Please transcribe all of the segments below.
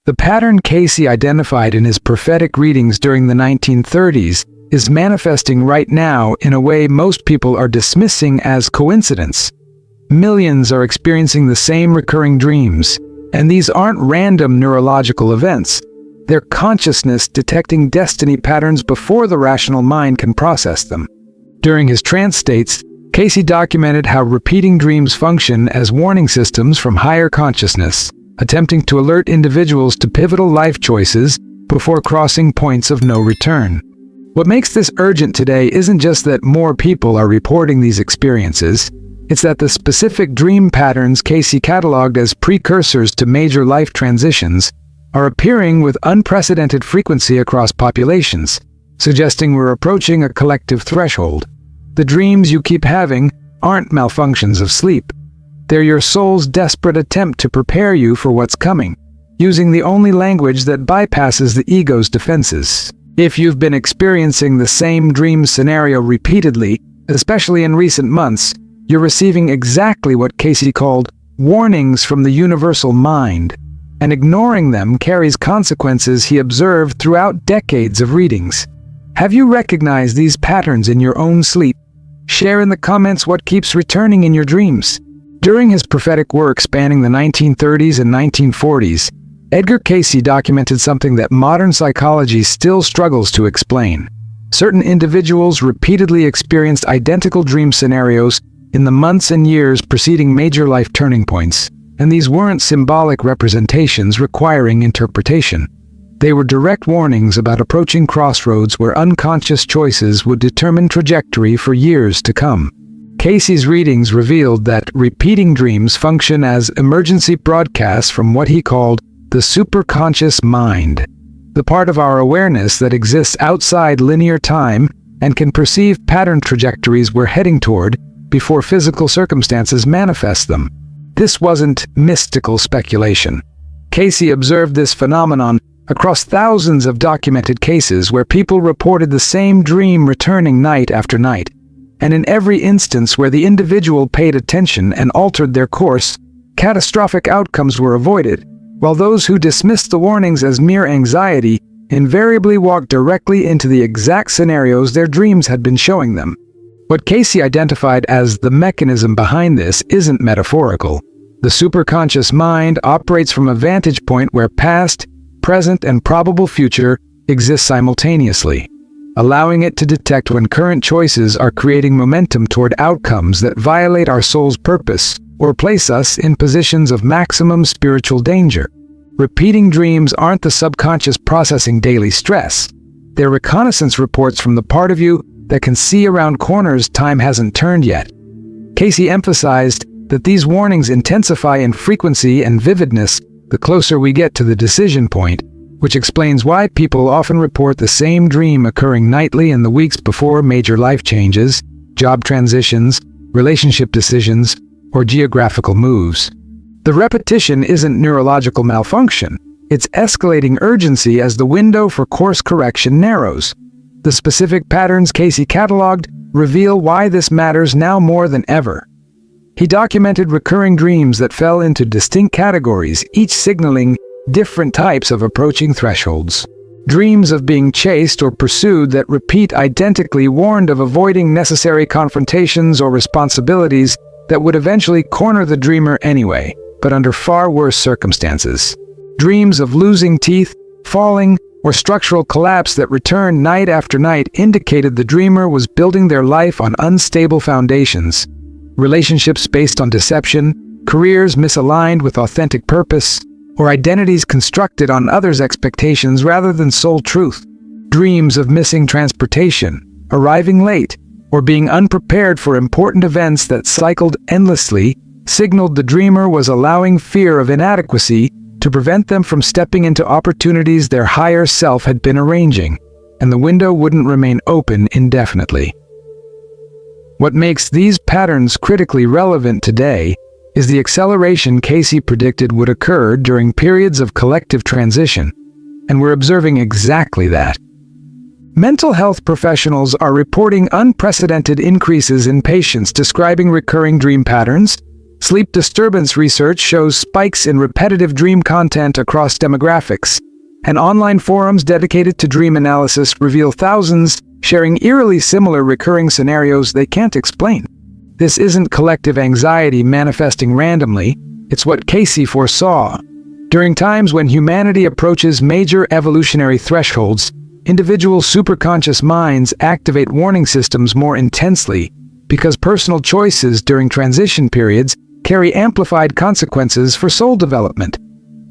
The pattern Cayce identified in his prophetic readings during the 1930s is manifesting right now in a way most people are dismissing as coincidence. Millions are experiencing the same recurring dreams, and these aren't random neurological events. They're consciousness detecting destiny patterns before the rational mind can process them. During his trance states, Cayce documented how repeating dreams function as warning systems from higher consciousness, attempting to alert individuals to pivotal life choices before crossing points of no return. What makes this urgent today isn't just that more people are reporting these experiences, it's that the specific dream patterns Cayce catalogued as precursors to major life transitions are appearing with unprecedented frequency across populations, suggesting we're approaching a collective threshold. The dreams you keep having aren't malfunctions of sleep. They're your soul's desperate attempt to prepare you for what's coming, using the only language that bypasses the ego's defenses. If you've been experiencing the same dream scenario repeatedly, especially in recent months, you're receiving exactly what Cayce called warnings from the universal mind, and ignoring them carries consequences he observed throughout decades of readings. Have you recognized these patterns in your own sleep? Share in the comments what keeps returning in your dreams. During his prophetic work spanning the 1930s and 1940s, Edgar Cayce documented something that modern psychology still struggles to explain. Certain individuals repeatedly experienced identical dream scenarios in the months and years preceding major life turning points, and these weren't symbolic representations requiring interpretation. They were direct warnings about approaching crossroads where unconscious choices would determine trajectory for years to come. Cayce's readings revealed that repeating dreams function as emergency broadcasts from what he called the superconscious mind, the part of our awareness that exists outside linear time and can perceive pattern trajectories we're heading toward before physical circumstances manifest them. This wasn't mystical speculation. Cayce observed this phenomenon across thousands of documented cases where people reported the same dream returning night after night, and in every instance where the individual paid attention and altered their course, catastrophic outcomes were avoided, while those who dismissed the warnings as mere anxiety invariably walked directly into the exact scenarios their dreams had been showing them. What Cayce identified as the mechanism behind this isn't metaphorical. The superconscious mind operates from a vantage point where past, present, and probable future exist simultaneously, allowing it to detect when current choices are creating momentum toward outcomes that violate our soul's purpose or place us in positions of maximum spiritual danger. Repeating dreams aren't the subconscious processing daily stress. They're reconnaissance reports from the part of you that can see around corners time hasn't turned yet. Cayce emphasized that these warnings intensify in frequency and vividness the closer we get to the decision point, which explains why people often report the same dream occurring nightly in the weeks before major life changes, job transitions, relationship decisions, or geographical moves. The repetition isn't neurological malfunction, it's escalating urgency as the window for course correction narrows. The specific patterns Cayce catalogued reveal why this matters now more than ever. He documented recurring dreams that fell into distinct categories, each signaling different types of approaching thresholds. Dreams of being chased or pursued that repeat identically warned of avoiding necessary confrontations or responsibilities that would eventually corner the dreamer anyway, but under far worse circumstances. Dreams of losing teeth, falling, or structural collapse that returned night after night indicated the dreamer was building their life on unstable foundations. Relationships based on deception, careers misaligned with authentic purpose, or identities constructed on others' expectations rather than soul truth. Dreams of missing transportation, arriving late, or being unprepared for important events that cycled endlessly signaled the dreamer was allowing fear of inadequacy to prevent them from stepping into opportunities their higher self had been arranging, and the window wouldn't remain open indefinitely. What makes these patterns critically relevant today is the acceleration Cayce predicted would occur during periods of collective transition, and we're observing exactly that. Mental health professionals are reporting unprecedented increases in patients describing recurring dream patterns, Sleep disturbance research shows spikes in repetitive dream content across demographics, and online forums dedicated to dream analysis reveal thousands sharing eerily similar recurring scenarios they can't explain. This isn't collective anxiety manifesting randomly, it's what Cayce foresaw. During times when humanity approaches major evolutionary thresholds, individual superconscious minds activate warning systems more intensely because personal choices during transition periods carry amplified consequences for soul development.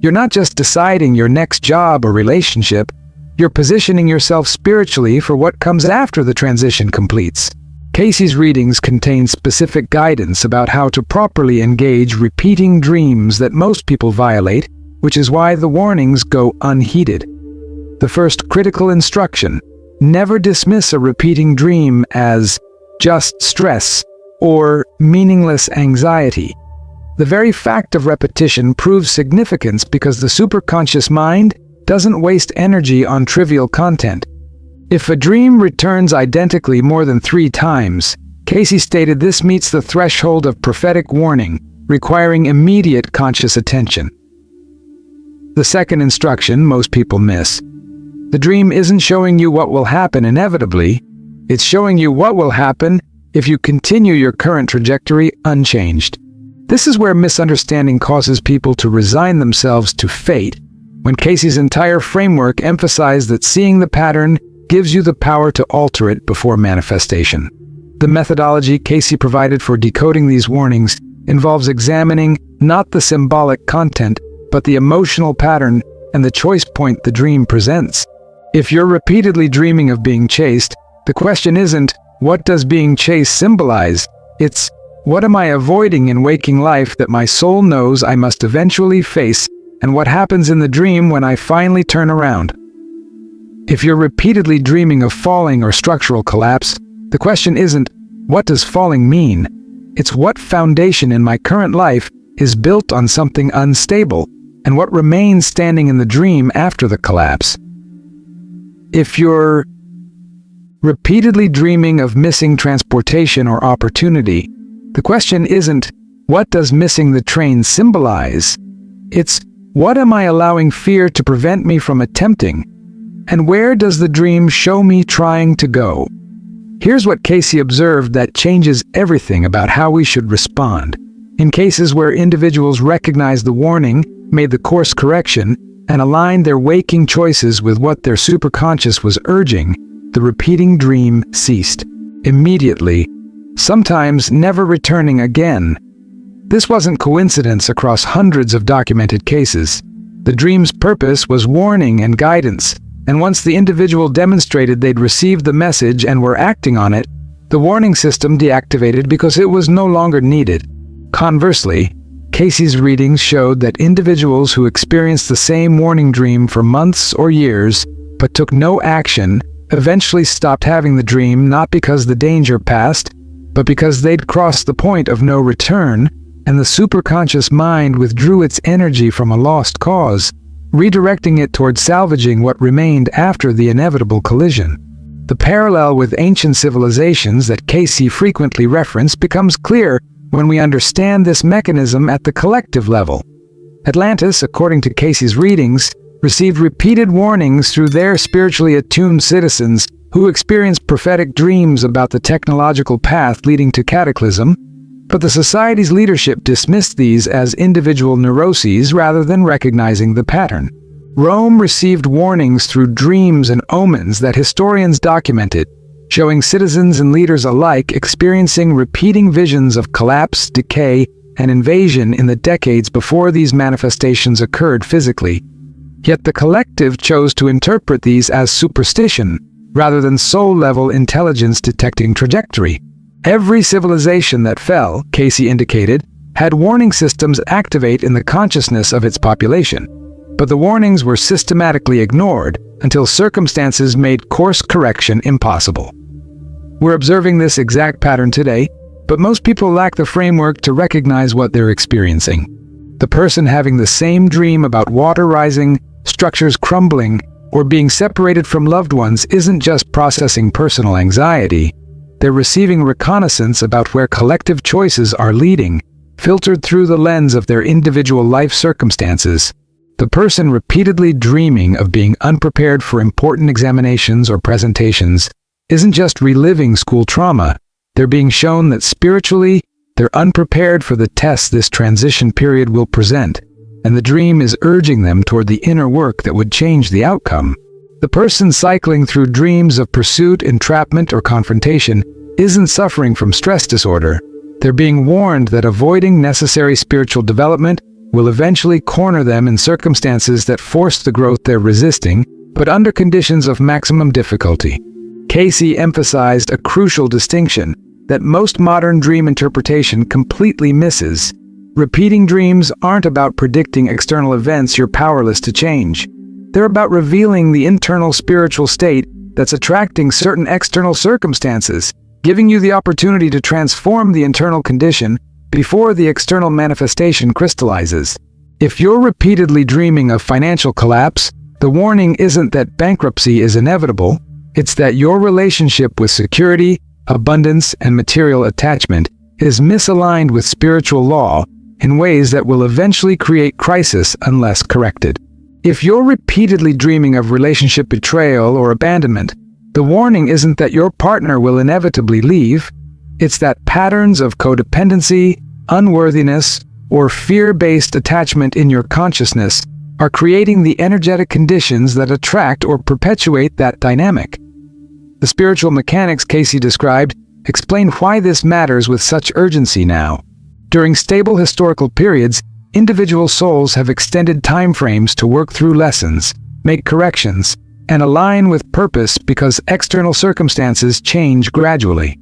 You're not just deciding your next job or relationship, you're positioning yourself spiritually for what comes after the transition completes. Cayce's readings contain specific guidance about how to properly engage repeating dreams that most people violate, which is why the warnings go unheeded. The first critical instruction: never dismiss a repeating dream as just stress or meaningless anxiety. The very fact of repetition proves significance because the superconscious mind doesn't waste energy on trivial content. If a dream returns identically more than 3 times, Cayce stated this meets the threshold of prophetic warning, requiring immediate conscious attention. The second instruction most people miss: the dream isn't showing you what will happen inevitably, it's showing you what will happen if you continue your current trajectory unchanged. This is where misunderstanding causes people to resign themselves to fate, when Cayce's entire framework emphasized that seeing the pattern gives you the power to alter it before manifestation. The methodology Cayce provided for decoding these warnings involves examining not the symbolic content, but the emotional pattern and the choice point the dream presents. If you're repeatedly dreaming of being chased, the question isn't, what does being chased symbolize? It's, what am I avoiding in waking life that my soul knows I must eventually face, and what happens in the dream when I finally turn around? If you're repeatedly dreaming of falling or structural collapse, the question isn't, what does falling mean? It's what foundation in my current life is built on something unstable, and what remains standing in the dream after the collapse. If you're repeatedly dreaming of missing transportation or opportunity, the question isn't, what does missing the train symbolize? It's, what am I allowing fear to prevent me from attempting? And where does the dream show me trying to go? Here's what Cayce observed that changes everything about how we should respond. In cases where individuals recognized the warning, made the course correction, and aligned their waking choices with what their superconscious was urging, the repeating dream ceased. Immediately, sometimes never returning again. This wasn't coincidence across hundreds of documented cases. The dream's purpose was warning and guidance, and once the individual demonstrated they'd received the message and were acting on it, the warning system deactivated because it was no longer needed. Conversely, Cayce's readings showed that individuals who experienced the same warning dream for months or years but took no action eventually stopped having the dream, not because the danger passed, but because they'd crossed the point of no return, and the superconscious mind withdrew its energy from a lost cause, redirecting it toward salvaging what remained after the inevitable collision. The parallel with ancient civilizations that Cayce frequently referenced becomes clear when we understand this mechanism at the collective level. Atlantis, according to Cayce's readings, received repeated warnings through their spiritually attuned citizens who experienced prophetic dreams about the technological path leading to cataclysm, but the society's leadership dismissed these as individual neuroses rather than recognizing the pattern. Rome received warnings through dreams and omens that historians documented, showing citizens and leaders alike experiencing repeating visions of collapse, decay, and invasion in the decades before these manifestations occurred physically. Yet the collective chose to interpret these as superstition, rather than soul-level intelligence detecting trajectory. Every civilization that fell, Cayce indicated, had warning systems activate in the consciousness of its population, but the warnings were systematically ignored until circumstances made course correction impossible. We're observing this exact pattern today, but most people lack the framework to recognize what they're experiencing. The person having the same dream about water rising, structures crumbling, or being separated from loved ones isn't just processing personal anxiety. They're receiving reconnaissance about where collective choices are leading, filtered through the lens of their individual life circumstances. The person repeatedly dreaming of being unprepared for important examinations or presentations isn't just reliving school trauma, they're being shown that spiritually, they're unprepared for the tests this transition period will present, and the dream is urging them toward the inner work that would change the outcome. The person cycling through dreams of pursuit, entrapment, or confrontation isn't suffering from stress disorder. They're being warned that avoiding necessary spiritual development will eventually corner them in circumstances that force the growth they're resisting, but under conditions of maximum difficulty. Cayce emphasized a crucial distinction that most modern dream interpretation completely misses. Repeating dreams aren't about predicting external events you're powerless to change. They're about revealing the internal spiritual state that's attracting certain external circumstances, giving you the opportunity to transform the internal condition before the external manifestation crystallizes. If you're repeatedly dreaming of financial collapse, the warning isn't that bankruptcy is inevitable, it's that your relationship with security, abundance, and material attachment is misaligned with spiritual law in ways that will eventually create crisis unless corrected. If you're repeatedly dreaming of relationship betrayal or abandonment, the warning isn't that your partner will inevitably leave, it's that patterns of codependency, unworthiness, or fear-based attachment in your consciousness are creating the energetic conditions that attract or perpetuate that dynamic. The spiritual mechanics Cayce described explain why this matters with such urgency now. During stable historical periods, individual souls have extended time frames to work through lessons, make corrections, and align with purpose because external circumstances change gradually.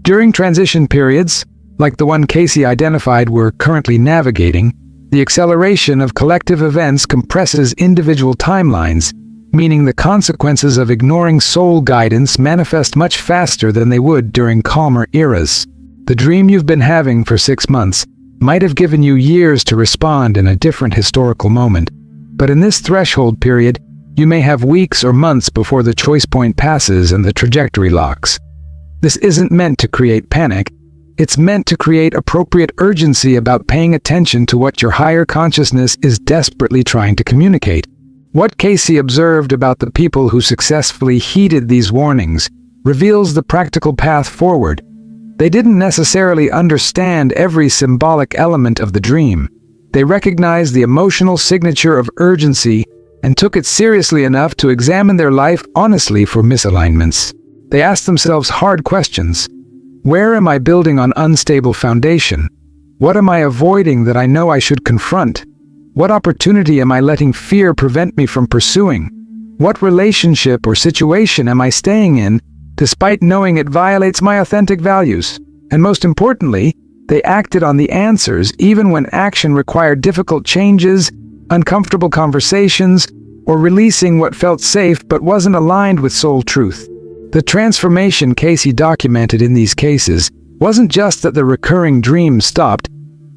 During transition periods, like the one Cayce identified we're currently navigating, the acceleration of collective events compresses individual timelines, meaning the consequences of ignoring soul guidance manifest much faster than they would during calmer eras. The dream you've been having for 6 months might have given you years to respond in a different historical moment, but in this threshold period, you may have weeks or months before the choice point passes and the trajectory locks. This isn't meant to create panic, it's meant to create appropriate urgency about paying attention to what your higher consciousness is desperately trying to communicate. What Cayce observed about the people who successfully heeded these warnings reveals the practical path forward. They didn't necessarily understand every symbolic element of the dream. They recognized the emotional signature of urgency and took it seriously enough to examine their life honestly for misalignments. They asked themselves hard questions. Where am I building on unstable foundation? What am I avoiding that I know I should confront? What opportunity am I letting fear prevent me from pursuing? What relationship or situation am I staying in despite knowing it violates my authentic values? And most importantly, they acted on the answers even when action required difficult changes, uncomfortable conversations, or releasing what felt safe but wasn't aligned with soul truth. The transformation Cayce documented in these cases wasn't just that the recurring dreams stopped,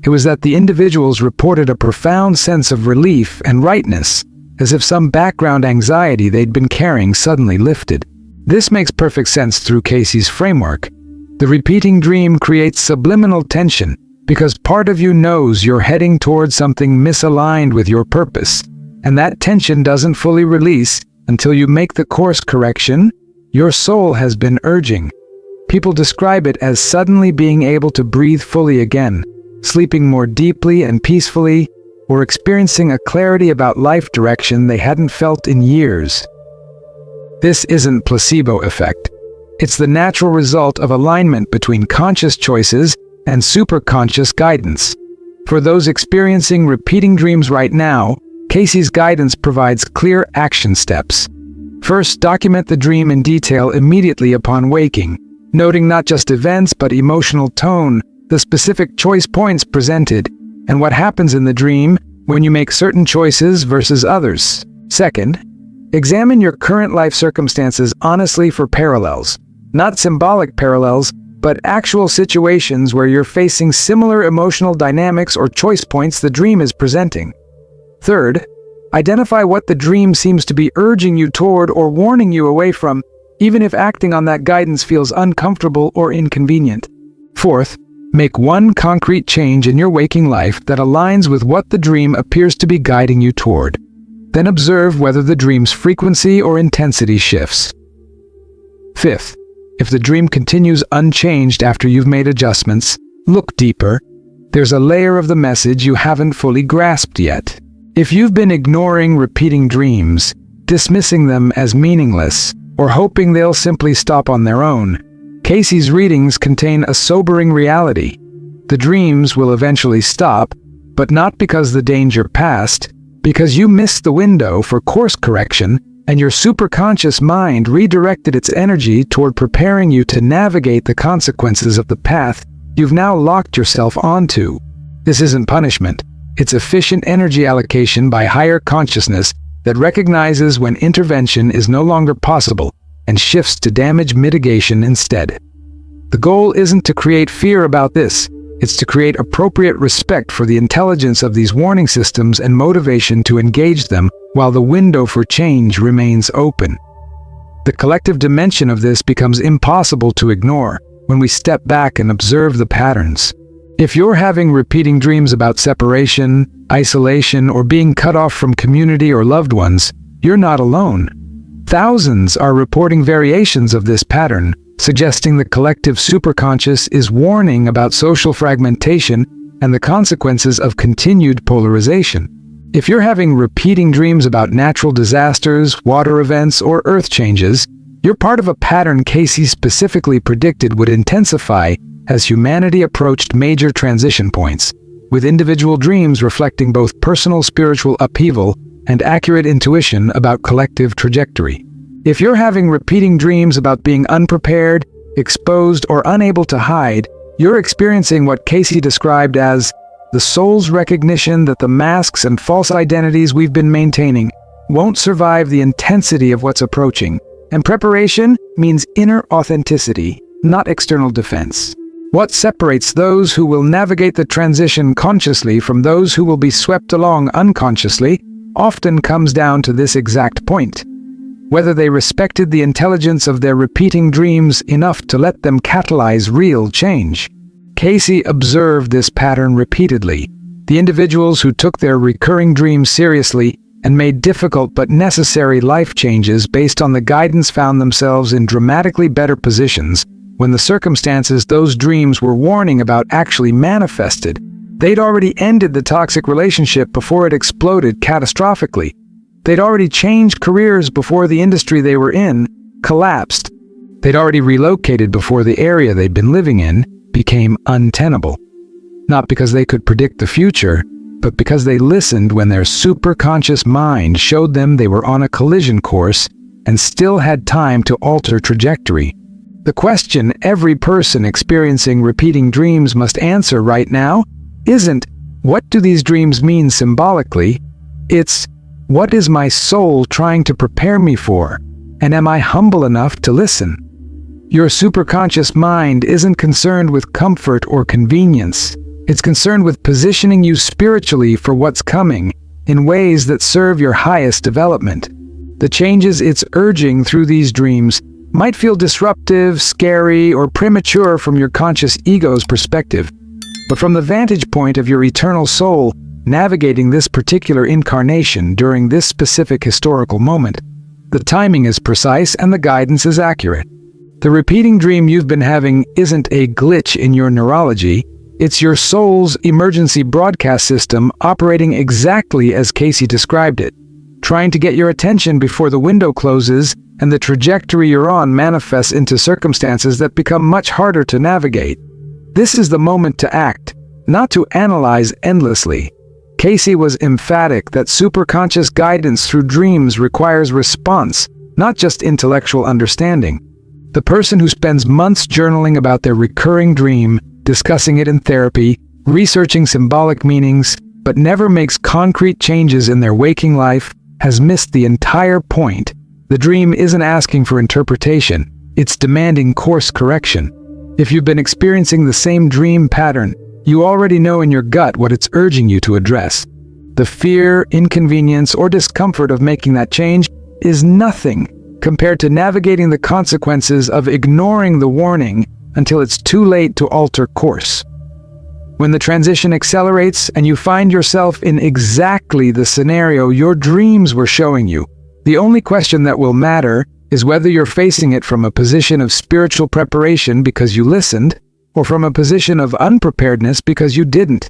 it was that the individuals reported a profound sense of relief and rightness, as if some background anxiety they'd been carrying suddenly lifted. This makes perfect sense through Cayce's framework. The repeating dream creates subliminal tension because part of you knows you're heading towards something misaligned with your purpose, and that tension doesn't fully release until you make the course correction your soul has been urging. People describe it as suddenly being able to breathe fully again, sleeping more deeply and peacefully, or experiencing a clarity about life direction they hadn't felt in years. This isn't placebo effect. It's the natural result of alignment between conscious choices and superconscious guidance. For those experiencing repeating dreams right now, Cayce's guidance provides clear action steps. First, document the dream in detail immediately upon waking, noting not just events but emotional tone, the specific choice points presented, and what happens in the dream when you make certain choices versus others. Second, examine your current life circumstances honestly for parallels. Not symbolic parallels, but actual situations where you're facing similar emotional dynamics or choice points the dream is presenting. Third, identify what the dream seems to be urging you toward or warning you away from, even if acting on that guidance feels uncomfortable or inconvenient. Fourth, Make one concrete change in your waking life that aligns with what the dream appears to be guiding you toward. Then observe whether the dream's frequency or intensity shifts. Fifth, if the dream continues unchanged after you've made adjustments, look deeper. There's a layer of the message you haven't fully grasped yet. If you've been ignoring repeating dreams, dismissing them as meaningless, or hoping they'll simply stop on their own, Cayce's readings contain a sobering reality. The dreams will eventually stop, but not because the danger passed, because you missed the window for course correction and your superconscious mind redirected its energy toward preparing you to navigate the consequences of the path you've now locked yourself onto. This isn't punishment. It's efficient energy allocation by higher consciousness that recognizes when intervention is no longer possible and shifts to damage mitigation instead. The goal isn't to create fear about this. It's to create appropriate respect for the intelligence of these warning systems and motivation to engage them while the window for change remains open. The collective dimension of this becomes impossible to ignore when we step back and observe the patterns. If you're having repeating dreams about separation, isolation, or being cut off from community or loved ones, you're not alone. Thousands are reporting variations of this pattern, suggesting the collective superconscious is warning about social fragmentation and the consequences of continued polarization. If you're having repeating dreams about natural disasters, water events, or earth changes, you're part of a pattern Cayce specifically predicted would intensify as humanity approached major transition points, with individual dreams reflecting both personal spiritual upheaval and accurate intuition about collective trajectory. If you're having repeating dreams about being unprepared, exposed, or unable to hide, you're experiencing what Cayce described as the soul's recognition that the masks and false identities we've been maintaining won't survive the intensity of what's approaching. And preparation means inner authenticity, not external defense. What separates those who will navigate the transition consciously from those who will be swept along unconsciously often comes down to this exact point: whether they respected the intelligence of their repeating dreams enough to let them catalyze real change. Cayce observed this pattern repeatedly. The individuals who took their recurring dreams seriously and made difficult but necessary life changes based on the guidance found themselves in dramatically better positions when the circumstances those dreams were warning about actually manifested. They'd already ended the toxic relationship before it exploded catastrophically. They'd already changed careers before the industry they were in collapsed. They'd already relocated before the area they'd been living in became untenable. Not because they could predict the future, but because they listened when their superconscious mind showed them they were on a collision course and still had time to alter trajectory. The question every person experiencing repeating dreams must answer right now isn't, what do these dreams mean symbolically? It's, what is my soul trying to prepare me for? And am I humble enough to listen? Your superconscious mind isn't concerned with comfort or convenience. It's concerned with positioning you spiritually for what's coming in ways that serve your highest development. The changes it's urging through these dreams might feel disruptive, scary, or premature from your conscious ego's perspective, but from the vantage point of your eternal soul navigating this particular incarnation during this specific historical moment, the timing is precise and the guidance is accurate. The repeating dream you've been having isn't a glitch in your neurology. It's your soul's emergency broadcast system operating exactly as Cayce described it, trying to get your attention before the window closes and the trajectory you're on manifests into circumstances that become much harder to navigate. This is the moment to act, not to analyze endlessly. Cayce was emphatic that superconscious guidance through dreams requires response, not just intellectual understanding. The person who spends months journaling about their recurring dream, discussing it in therapy, researching symbolic meanings, but never makes concrete changes in their waking life, has missed the entire point. The dream isn't asking for interpretation, it's demanding course correction. If you've been experiencing the same dream pattern, you already know in your gut what it's urging you to address. The fear, inconvenience, or discomfort of making that change is nothing compared to navigating the consequences of ignoring the warning until it's too late to alter course. When the transition accelerates and you find yourself in exactly the scenario your dreams were showing you, the only question that will matter is whether you're facing it from a position of spiritual preparation because you listened, or from a position of unpreparedness because you didn't.